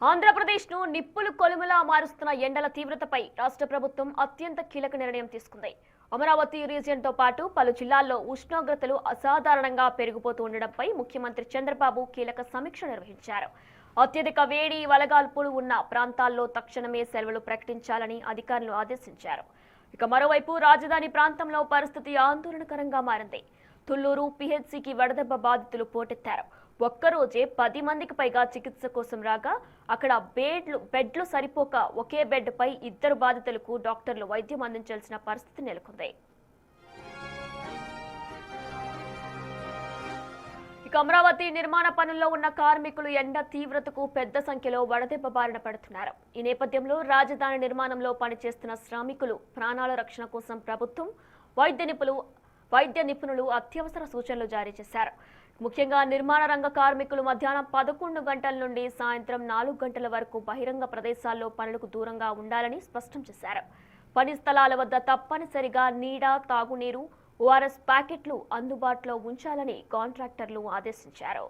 ఆంధ్రప్రదేశ్ను నిప్పులు కొలుములా మారుస్తున్న ఎండల తీవ్రతపై రాష్ట్ర ప్రభుత్వం అత్యంత కీలక నిర్ణయం తీసుకుంది. అమరావతి రీజియన్తో పాటు పలు జిల్లాల్లో ఉష్ణోగ్రతలు అసాధారణంగా పెరిగిపోతూ ఉండడంపై ముఖ్యమంత్రి చంద్రబాబు కీలక సమీక్ష నిర్వహించారు. అత్యధిక వేడి వలగాల్పులు ఉన్న ప్రాంతాల్లో తక్షణమే సెలవులు ప్రకటించాలని అధికారులు ఆదేశించారు. ఇక మరోవైపు రాజధాని ప్రాంతంలో పరిస్థితి ఆందోళనకరంగా మారింది. తుళ్లూరు పిహెచ్సికి వడదెబ్బ బాధితులు పోటెత్తారు. ఒక్కరోజే 10 మందికి పైగా చికిత్స కోసం రాగా అక్కడ బెడ్లు సరిపోక ఒకే బెడ్ పై 2 బాధితులకు డాక్టర్లు వైద్యం అందించాల్సిన పరిస్థితి నెలకొంది. ఇక అమరావతి నిర్మాణ పనుల్లో ఉన్న కార్మికులు ఎండ తీవ్రతకు పెద్ద సంఖ్యలో వడదెబ్బ బారిన పడుతున్నారు. ఈ నేపథ్యంలో రాజధాని నిర్మాణంలో పనిచేస్తున్న శ్రామికులు ప్రాణాల రక్షణ కోసం ప్రభుత్వం వైద్య నిపుణులు అత్యవసర సూచనలు జారీ చేశారు. ముఖ్యంగా నిర్మాణ రంగ కార్మికులు మధ్యాహ్నం 11 గంటల నుండి సాయంత్రం 4 గంటల వరకు బహిరంగ ప్రదేశాల్లో పనులకు దూరంగా ఉండాలని స్పష్టం చేశారు. పని స్థలాల వద్ద తప్పనిసరిగా నీడ, తాగునీరు, ఓఆర్ఎస్ ప్యాకెట్లు అందుబాటులో ఉంచాలని కాంట్రాక్టర్లు ఆదేశించారు.